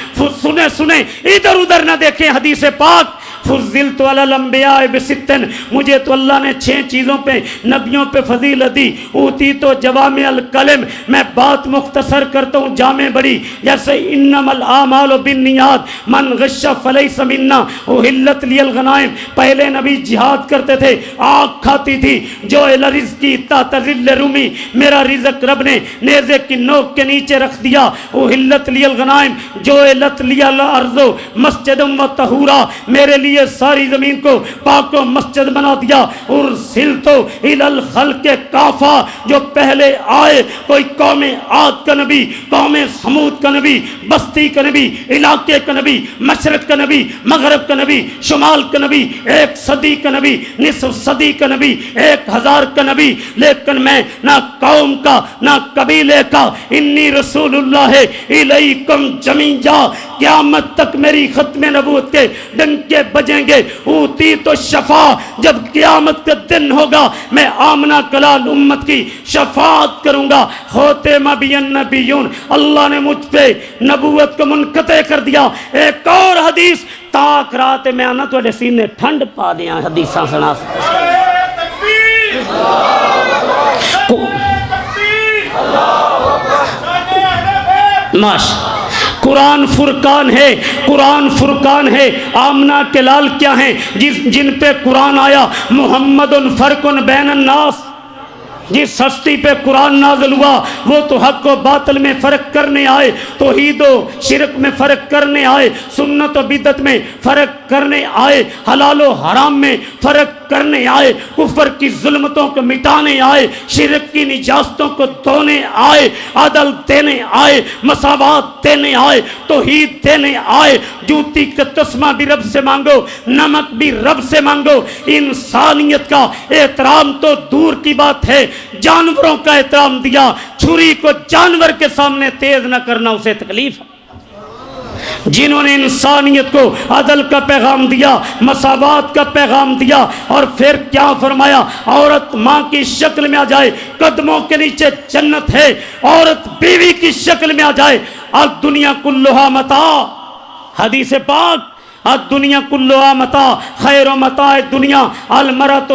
سنے سنے ادھر ادھر نہ دیکھیں حدیث پاک۔ فضلت علی الانبیاء بستن، مجھے تو اللہ نے 6 چیزوں پہ نبیوں پہ فضیلت دی، اوتی تو جوامع الکلم، میں بات مختصر کرتا ہوں جامع بڑی، جیسے انما الاعمال بالنیات من غش فلیس منا، احلت لی الغنائم، پہلے نبی جہاد کرتے تھے، آگ کھاتی تھی، جو رزقی تحت ظل رومی، میرا رزق رب نے نیزے کی نوک کے نیچے رکھ دیا، احلت لی الغنائم، جو لت لی الارض مسجد و طہورا، میرے لیے ساری زمین کو پاک و مسجد بنا دیا، ارسلتو الی الخلق کافہ، جو پہلے آئے، کوئی قوم عاد کا نبی، قوم سمود کا نبی، بستی کا نبی، علاقے کا نبی، مشرق کا نبی، مغرب کا نبی، شمال کا نبی، 1 صدی کا نبی، نصف صدی کا نبی، 1000 کا نبی، لیکن میں نہ قوم کا نہ قبیلے کا، انی رسول اللہ الیکم جمیعا، قیامت تک میری ختم نبوت کے ڈنکے بجیں گے، اوتی تو شفا، جب قیامت کا دن ہوگا میں آمنہ کلال امت کی شفاعت کروں گا، خوتم بی النبیون، اللہ نے مجھ پہ نبوت کو منقطع کر دیا۔ ایک اور حدیث تاک رات میں آنا تو سینے ٹھنڈ پا دیا، حدیثاں سنا ماشاء قرآن فرقان ہے، قرآن فرقان ہے۔ آمنہ کے لال کیا ہیں؟ جن پہ قرآن آیا، محمد فرق بین الناس، جس ہستی پہ قرآن نازل ہوا وہ تو حق و باطل میں فرق کرنے آئے، توحید و شرک میں فرق کرنے آئے، سنت و بدعت میں فرق کرنے آئے، حلال و حرام میں فرق کرنے آئے، کفر کی ظلمتوں کو مٹانے آئے، شرک کی نجاستوں کو دھونے آئے، عدل دینے آئے، مساوات دینے آئے، توحید دینے آئے۔ جوتی کا تسمہ بھی رب سے مانگو، نمک بھی رب سے مانگو۔ انسانیت کا احترام تو دور کی بات ہے، جانوروں کا احترام دیا، چھری کو جانور کے سامنے تیز نہ کرنا اسے تکلیف ہے۔ جنہوں نے انسانیت کو عدل کا پیغام دیا، مساوات کا پیغام دیا، اور پھر کیا فرمایا؟ عورت ماں کی شکل میں آ جائے قدموں کے نیچے جنت ہے، عورت بیوی کی شکل میں آ جائے الدنیا کلھا متاع، حدیث پاک الدنیا کلھا متاع خیر و متاع دنیا المرأۃ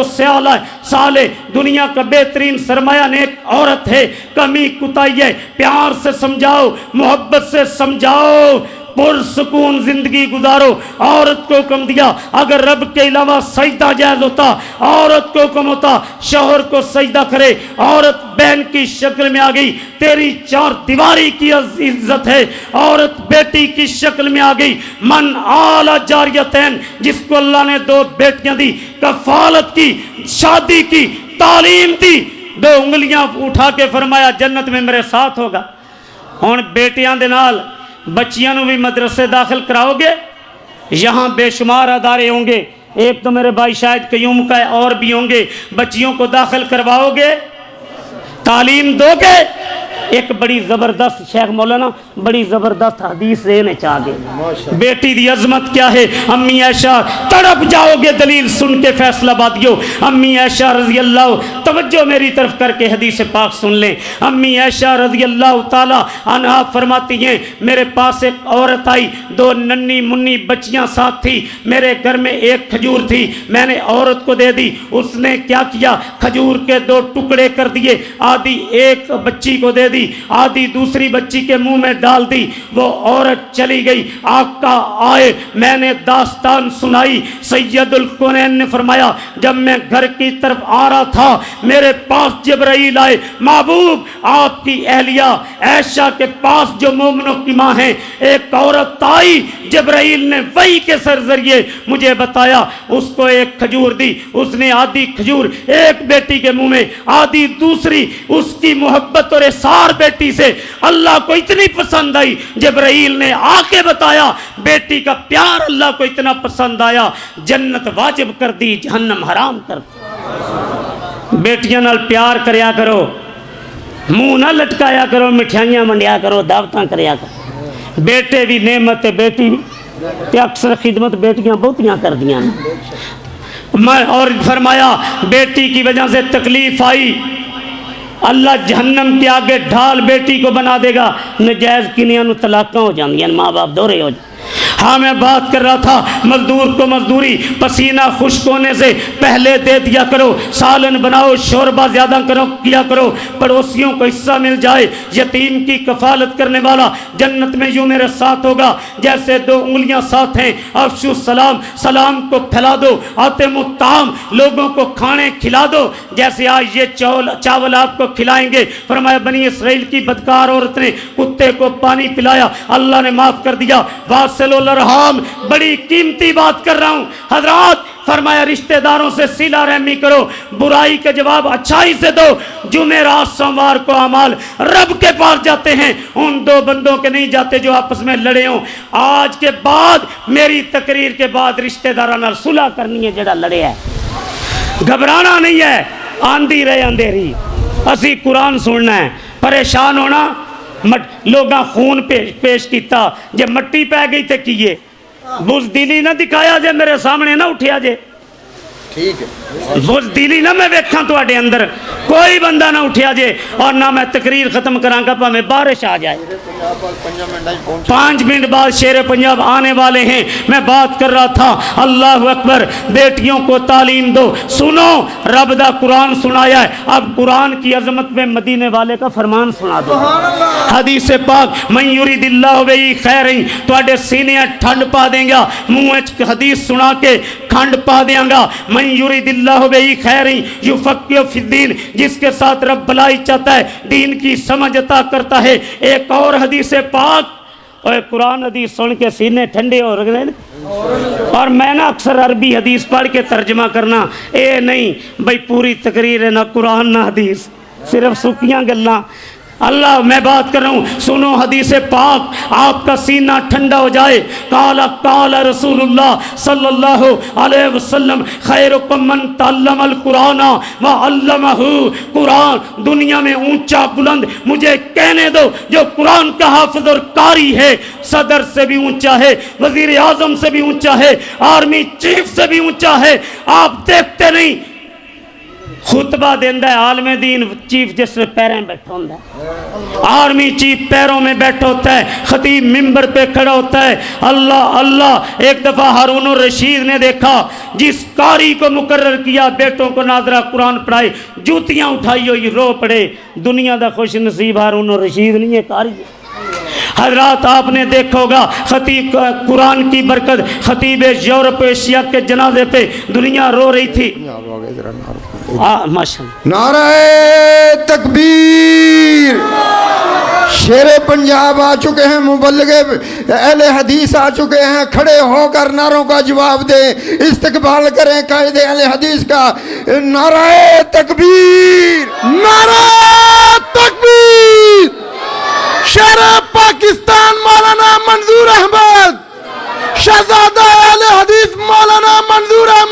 صالح، دنیا کا بہترین سرمایہ نیک عورت ہے، کمی کوتاہی ہے پیار سے سمجھاؤ، محبت سے سمجھاؤ، پرسکون زندگی گزارو۔ عورت کو حکم دیا، اگر رب کے علاوہ سجدہ جائز ہوتا عورت کو حکم ہوتا شوہر کو سجدہ کرے، عورت بہن کی شکل میں آ گئی، تیری 4 دیواری کی عزت ہے، عورت بیٹی کی شکل میں آ گئی، من آل جاریتین، جس کو اللہ نے 2 بیٹیاں دی، کفالت کی، شادی کی، تعلیم دی، 2 انگلیاں اٹھا کے فرمایا جنت میں میرے ساتھ ہوگا۔ ہن بیٹیاں دے نال بچیاں نو بھی مدرسے داخل کراؤ گے، یہاں بے شمار ادارے ہوں گے، ایک تو میرے بھائی شاید قیوم کا ہے، اور بھی ہوں گے، بچیوں کو داخل کرواؤ گے، تعلیم دو گے؟ ایک بڑی زبردست شیخ مولانا بڑی زبردست حدیث دینے چاہ گے، بیٹی دی عظمت کیا ہے۔ امی عائشہ تڑپ جاؤ گے دلیل سن کے فیصلہ بادیو۔ امی عائشہ رضی اللہ، توجہ میری طرف کر کے حدیث پاک سن لیں۔ امی عائشہ رضی اللہ تعالی عنہا فرماتی ہیں میرے پاس ایک عورت آئی، 2 ننھی منی بچیاں ساتھ تھی، میرے گھر میں ایک کھجور تھی، میں نے عورت کو دے دی، اس نے کیا کیا، کھجور کے 2 ٹکڑے کر دیے، آدھی ایک بچی کو دے دی، آدھی دوسری بچی کے منہ میں ڈال دی، وہ عورت چلی گئی۔ آقا آئے، میں نے داستان سنائی، سید الکونین نے فرمایا جب میں گھر کی طرف آ رہا تھا میرے پاس جبرائیل آئے، محبوب آپ کی اہلیہ عائشہ کے پاس جو مومنوں کی ماں ہیں ایک عورت آئی، جبرائیل نے وحی کے سر ذریعے مجھے بتایا، اس کو ایک کھجور دی، اس نے آدھی کھجور ایک بیٹی کے منہ میں، آدھی دوسری، اس کی محبت اور احسار بیٹی سے اللہ کو اتنی پسند آئی، جبرائیل نے آ کے بتایا بیٹی کا پیار اللہ کو اتنا پسند آیا، جنت واجب کر دی، جہنم حرام کر دی۔ بیٹیاں نال پیار کریا کرو، منہ نہ لٹکایا کرو، مٹھائیاں منڈیا کرو، دعوتاں کریا کرو۔ بیٹے بھی نعمت ہے، بیٹی بھی اکثر خدمت بیٹیاں بہتیاں کر دیاں، اور فرمایا بیٹی کی وجہ سے تکلیف آئی اللہ جہنم کے آگے ڈھال بیٹی کو بنا دے گا، نجائز کنیاں نو طلاقاں ہو جاندیاں، ماں باپ دورے ہو جاندے۔ ہاں میں بات کر رہا تھا مزدور کو مزدوری پسینہ خشک ہونے سے پہلے دے دیا کرو، سالن بناؤ، شوربہ زیادہ کیا کرو، پڑوسیوں کو حصہ مل جائے، یتیم کی کفالت کرنے والا جنت میں یوں میرے ساتھ ہوگا جیسے 2 انگلیاں ساتھ ہیں، افشو السلام، سلام کو پھیلا دو، اطعموا الطعام، لوگوں کو کھانے کھلا دو، جیسے آج یہ چاول آپ کو کھلائیں گے۔ فرمایا بنی اسرائیل کی بدکار عورت نے کتے کو پانی پلایا، اللہ نے معاف کر دیا۔ واصل الارحام، بڑی قیمتی بات کر رہا ہوں حضرات، فرمایا رشتہ داروں سے صلہ رحمی کرو، برائی کے جواب اچھائی سے دو۔ جمعرات سوموار کو اعمال رب کے پاس جاتے ہیں، ان 2 بندوں کے نہیں جاتے جو آپس میں لڑے ہوں۔ آج کے بعد میری تقریر کے بعد رشتہ داراں نال صلح کرنی ہے، جڑا لڑے ہے گھبرانا نہیں ہے، آندھی رہے اندھیری، اسی قرآن سننا ہے، پریشان ہونا لوگاں خون پیش کیتا، جے مٹی پہ گئی تے کیے، بزدلی نہ دکھایا جے میرے سامنے نہ اٹھیا جے، ٹھیک ہے، بزدلی نہ میں ویکھاں تواڈے اندر، کوئی بندہ نہ اٹھیا جے، اور نہ میں تقریر ختم کراں گا پاویں بارش آ جائے۔ 5 منٹ بعد شیر پنجاب آنے والے ہیں، میں بات کر رہا تھا اللہ اکبر، بیٹیوں کو تعلیم دو۔ سنو رب دا قرآن سنایا ہے، اب قرآن کی عظمت میں مدینے والے کا فرمان سنا دو۔ حدیث پاک من یرید اللہ بہ خیر، تواڈے سینے ٹھنڈ پا دیں گا، منہ حدیث سنا کے کھنڈ پا دیاں گا۔ من یرید اللہ بہ خیر یفقہ فی الدین، جس کے ساتھ رب بھلائی چاہتا ہے دین کی سمجھ عطا کرتا ہے۔ ایک اور حدیث پاک، اور قرآن حدیث سن کے سینے ٹھنڈے ہو رہے ہیں، اور میں نا اکثر عربی حدیث پڑھ کے ترجمہ کرنا، اے نہیں بھئی پوری تقریر ہے نہ قرآن نہ حدیث، صرف سکیاں گلاں۔ اللہ میں بات کر رہا ہوں، سنو حدیث پاک، آپ کا سینہ ٹھنڈا ہو جائے۔ قال رسول اللہ صلی اللہ علیہ وسلم خیرکم من تعلم القرآن وعلمہ، قرآن دنیا میں اونچا بلند مجھے کہنے دو جو قرآن کا حافظ اور قاری ہے، صدر سے بھی اونچا ہے، وزیر اعظم سے بھی اونچا ہے، آرمی چیف سے بھی اونچا ہے۔ آپ دیکھتے نہیں خطبہ دیندہ ہے عالم دین چیف جس میں پیریں بیٹھا ہوتا ہے، آرمی چیف پیروں میں بیٹھا ہوتا ہے، خطیب ممبر پہ کھڑا ہوتا ہے۔ اللہ اللہ، ایک دفعہ ہارون الرشید نے دیکھا جس قاری کو مقرر کیا بیٹوں کو ناظرہ قرآن پڑھائے، جوتیاں اٹھائی ہوئی رو پڑے، دنیا دا خوش نصیب ہارون الرشید نہیں ہے، قاری ہے۔ حضرات آپ نے دیکھا ہوگا خطیب قرآن کی برکت، خطیب یورپ ایشیا کے جنازے پہ دنیا رو رہی تھی۔ نعرہ تکبیر، شیر پنجاب آ چکے ہیں، مبلغ اہل حدیث آ چکے ہیں، کھڑے ہو کر نعروں کا جواب دیں، استقبال کریں قائد اہل حدیث کا۔ نعرہ تکبیر، نعرہ تکبیر، شیر پاکستان مولانا منظور احمد، شہزادہ اہل حدیث مولانا منظور احمد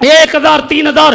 1000, 3000,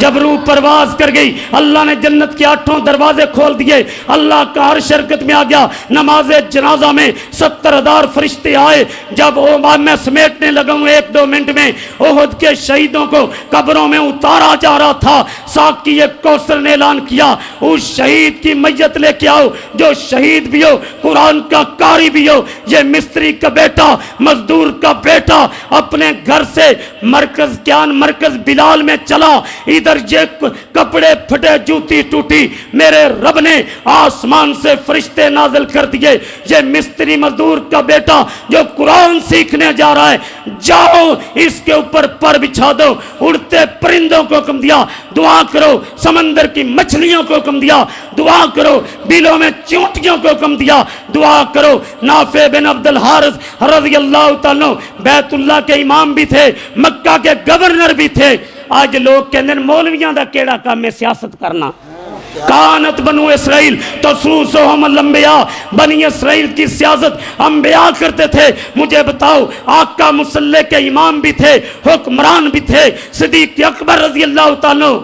جب روح پرواز کر گئی اللہ نے جنت کے 8 دروازے کھول دیے، اللہ کا عرش حرکت میں آ گیا، نماز جنازہ میں 70,000 فرشتے آئے، جب میں سمیٹنے لگا ہوں 1-2 منٹ میں احد کے شہیدوں کو قبروں میں اتارا جا رہا تھا، ساقی کوثر نے اعلان کیا اس شہید کی میت لے کے آؤ جو شہید بھی ہو، قرآن کا قاری بھی ہو، یہ مستری کا بیٹا، مزدور کا بیٹا اپنے گھر سے مرکز کیان مرکز بلال میں چلا، ادھر یہ کپڑے پھٹے جوتی ٹوٹی، میرے رب نے آسمان سے فرشتے نازل کر دیے، یہ مستری مزدور کا بیٹا جو قرآن سیکھنے جا رہا ہے، جاؤ اس کے اوپر پر بچھا دو، اڑتے پرندوں کو حکم دیا دعا کرو، سمندر کی مچھلیوں کو حکم دیا دعا کرو، بلوں میں چونٹیوں کو حکم دیا دعا کرو۔ نافع بن عبد الحارث رضی اللہ تعالیٰ بیت اللہ کے امام بھی تھے، مکہ کے گورنر بھی تھے۔ آج لوگ کہتے ہیں مولویاں دا کیڑا کام ہے سیاست کرنا، کانت بنو اسرائیل تسوسہم الانبیاء، بنی اسرائیل کی سیاست انبیاء کرتے تھے۔ مجھے بتاؤ آقا مصلی کے امام بھی تھے، حکمران بھی تھے، صدیق اکبر رضی اللہ تعالیٰ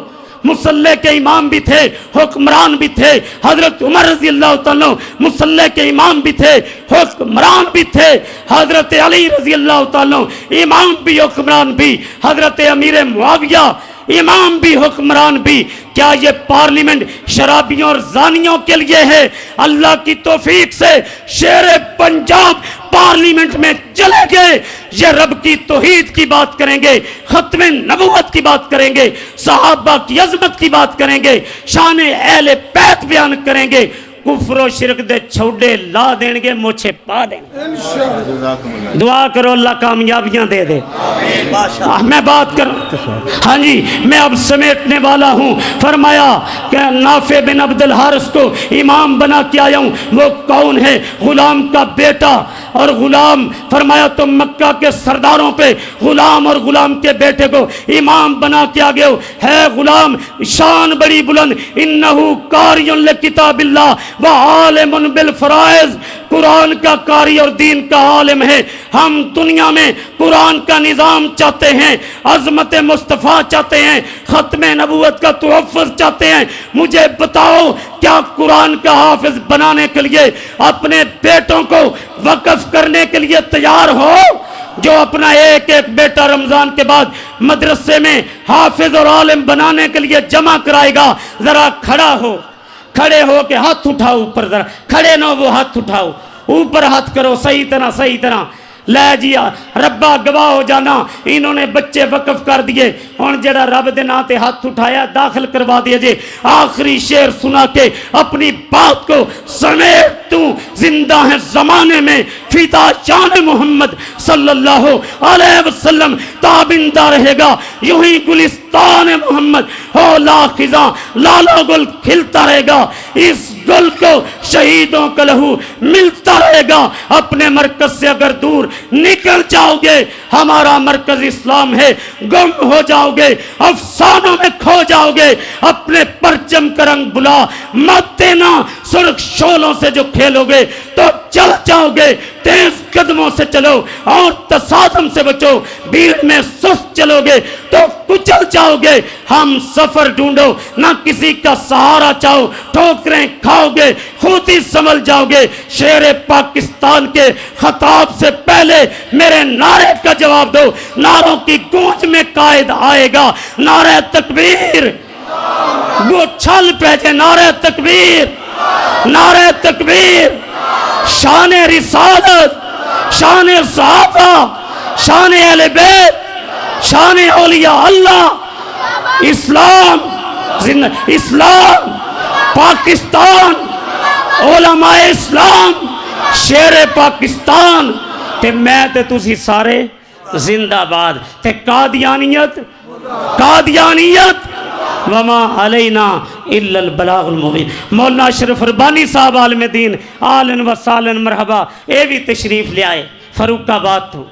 مصلی کے امام بھی تھے، حکمران بھی تھے، حضرت عمر رضی اللہ تعالیٰ مصلی کے امام بھی تھے، حکمران بھی تھے، حضرت علی رضی اللہ تعالیٰ امام بھی حکمران بھی، حضرت امیر معاویہ امام بھی حکمران بھی۔ کیا یہ پارلیمنٹ شرابیوں اور زانیوں کے لیے ہے؟ اللہ کی توفیق سے شیر پنجاب پارلیمنٹ میں چلے گئے، یہ رب کی توحید کی بات کریں گے، ختم نبوت کی بات کریں گے، صحابہ کی عظمت کی بات کریں گے، شان اہل بیت بیان کریں گے، کفر و شرک دے چھوڑے لا دیں گے، موچھے پا دیں گے۔ دعا کرو اللہ کامیابیاں دے دے۔ میں بات کروں، ہاں جی میں اب سمیٹنے والا ہوں۔ فرمایا کہ نافع بن عبد الحارث کو امام بنا کے آیا ہوں، وہ کون ہے؟ غلام کا بیٹا، اور غلام فرمایا تم مکہ کے سرداروں پہ غلام اور غلام کے بیٹے کو امام بنا کے آگے ہو، ہے غلام شان بڑی بلند، انہو قاری لکتاب اللہ وعالم بالفرائض، قرآن کا قاری اور دین کا عالم ہے۔ ہم دنیا میں قرآن کا نظام چاہتے ہیں، عظمت مصطفیٰ چاہتے ہیں، ختم نبوت کا تحفظ چاہتے ہیں۔ مجھے بتاؤ کیا قرآن کا حافظ بنانے کے لیے اپنے بیٹوں کو وقف کرنے کے لیے تیار ہو؟ جو اپنا ایک ایک بیٹا رمضان کے بعد مدرسے میں حافظ اور عالم بنانے کے لیے جمع کرائے گا، ذرا کھڑا ہو، کھڑے ہو کے ہاتھ اٹھاؤ اوپر، ذرا کھڑے نہ وہ ہاتھ اٹھاؤ، اوپر ہاتھ کرو صحیح طرح لے جی ربا گواہ ہو جانا، انہوں نے بچے وقف کر دیے، اور جڑا رب دے نا تے ہاتھ اٹھایا داخل کروا دیا جے۔ آخری شعر سنا کے اپنی بات کو سمیٹ، تو زندہ ہے زمانے میں فدا جان محمد صلی اللہ علیہ وسلم، تابندہ رہے گا یوں ہی گلستان محمد ہو لا خزاں، لالا گل کھلتا رہے گا، اس گل کو شہیدوں کا لہو ملتا رہے گا۔ اپنے مرکز سے اگر دور نکل جاؤ گے، ہمارا مرکز اسلام ہے، گم ہو جاؤ گے، افسانوں میں کھو جاؤ گے، اپنے پرچم کا رنگ بلا مت دینا، سرخ شولوں سے جو کھیلو گے تو چل جاؤ گے، تیز قدموں سے چلو اور تصادم سے بچو، بھیڑ میں سست چلو گے تو کچل جاؤ گے۔ ہم سفر ڈھونڈو نہ کسی کا سہارا چاہو، ٹھوکریں کھاؤ گے خود ہی سنبھل جاؤ گے۔ شیر پاکستان کے خطاب سے پہلے میرے نعرے کا جواب دو، نعروں کی گونج میں قائد آئے گا، نعرہ تکبیر، وہ چھل پہنچے، نعرہ تکبیر، نعرہ تکبیر، شان رسالت، شان صحابہ، شان اہل بیت، شان اولیاء اللہ، اسلام اسلام پاکستان، علماء اسلام، شیر پاکستان، تے میں تے تسی سارے زندہ باد، تے قادیانیت وما علینا الا البلاغ المبین۔ مولانا اشرف ربانی صاحب عالم دین، آلن و سالن مرحبا، اے بھی تشریف لے آئے، فاروق آباد تو